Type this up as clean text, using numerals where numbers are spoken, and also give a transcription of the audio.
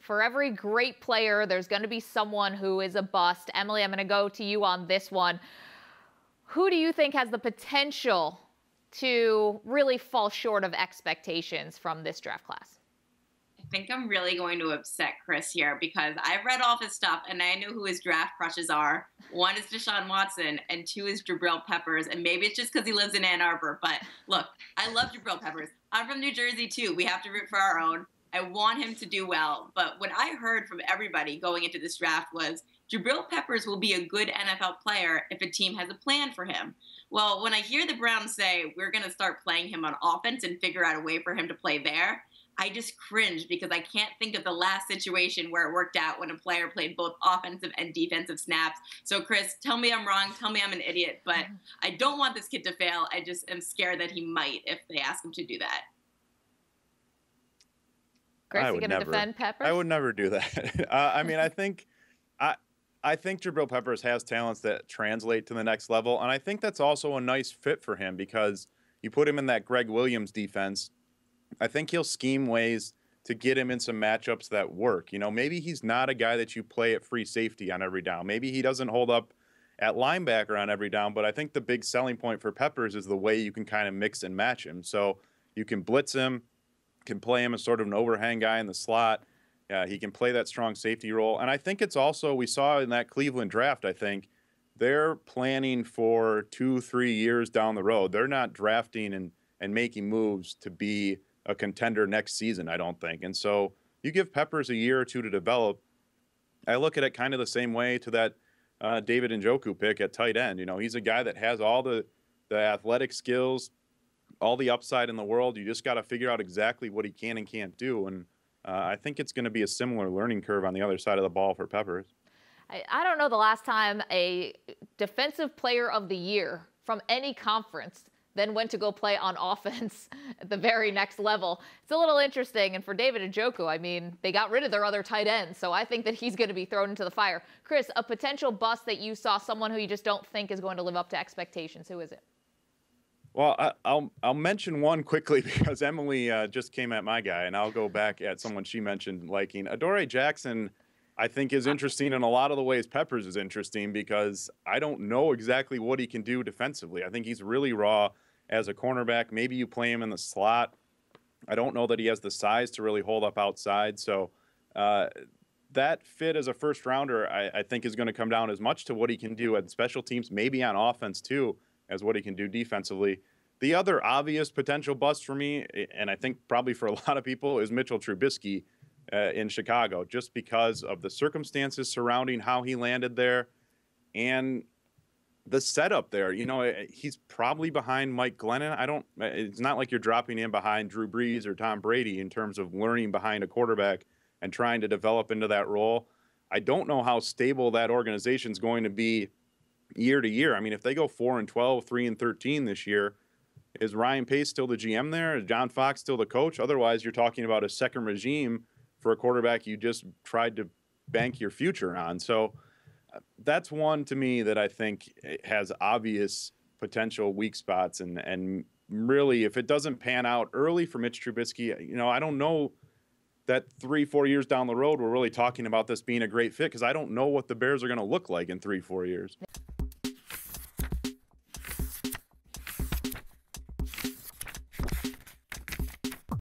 for every great player, there's going to be someone who is a bust. Emily, I'm going to go to you on this one. Who do you think has the potential to really fall short of expectations from this draft class? I think I'm really going to upset Chris here because I've read all his stuff and I know who his draft crushes are. One is Deshaun Watson and two is Jabrill Peppers. And maybe it's just because he lives in Ann Arbor. But look, I love Jabrill Peppers. I'm from New Jersey too. We have to root for our own. I want him to do well. But what I heard from everybody going into this draft was Jabrill Peppers will be a good NFL player if a team has a plan for him. Well, when I hear the Browns say we're going to start playing him on offense and figure out a way for him to play there, I just cringe because I can't think of the last situation where it worked out when a player played both offensive and defensive snaps. So, Chris, tell me I'm wrong. Tell me I'm an idiot. But I don't want this kid to fail. I just am scared that he might if they ask him to do that. Chris, you going to defend Peppers? I would never do that. I mean, I think Jabrill Peppers has talents that translate to the next level. And I think that's also a nice fit for him because you put him in that Greg Williams defense. I think he'll scheme ways to get him in some matchups that work. You know, maybe he's not a guy that you play at free safety on every down. Maybe he doesn't hold up at linebacker on every down, but I think the big selling point for Peppers is the way you can kind of mix and match him. So you can blitz him, can play him as sort of an overhang guy in the slot. He can play that strong safety role. And I think it's also, we saw in that Cleveland draft, I think, they're planning for 2-3 years down the road. They're not drafting and making moves to be a contender next season, I don't think. And so you give Peppers a year or two to develop. I look at it kind of the same way to that David Njoku pick at tight end. You know, he's a guy that has all the athletic skills, all the upside in the world. You just got to figure out exactly what he can and can't do. And I think it's going to be a similar learning curve on the other side of the ball for Peppers. I don't know the last time a defensive player of the year from any conference then went to go play on offense at the very next level. It's a little interesting. And for David Njoku, I mean, they got rid of their other tight end, so I think that he's going to be thrown into the fire. Chris, a potential bust that you saw, someone who you just don't think is going to live up to expectations, who is it? Well, I'll mention one quickly because Emily just came at my guy, and I'll go back at someone she mentioned liking. Adoree Jackson, I think, is interesting in a lot of the ways Peppers is interesting because I don't know exactly what he can do defensively. I think he's really raw as a cornerback. Maybe you play him in the slot. I don't know that he has the size to really hold up outside. So that fit as a first rounder, I think, is going to come down as much to what he can do at special teams, maybe on offense too, as what he can do defensively. The other obvious potential bust for me, and I think probably for a lot of people, is Mitchell Trubisky in Chicago, just because of the circumstances surrounding how he landed there and the setup there. You know, he's probably behind Mike Glennon. It's not like you're dropping in behind Drew Brees or Tom Brady in terms of learning behind a quarterback and trying to develop into that role. I don't know how stable that organization is going to be year to year. I mean, if they go 4-12, 3-13 this year, is Ryan Pace still the GM there? Is John Fox still the coach? Otherwise, you're talking about a second regime for a quarterback you just tried to bank your future on. So that's one to me that I think has obvious potential weak spots. And really, if it doesn't pan out early for Mitch Trubisky, you know, I don't know that 3-4 years down the road, we're really talking about this being a great fit because I don't know what the Bears are going to look like in 3-4 years.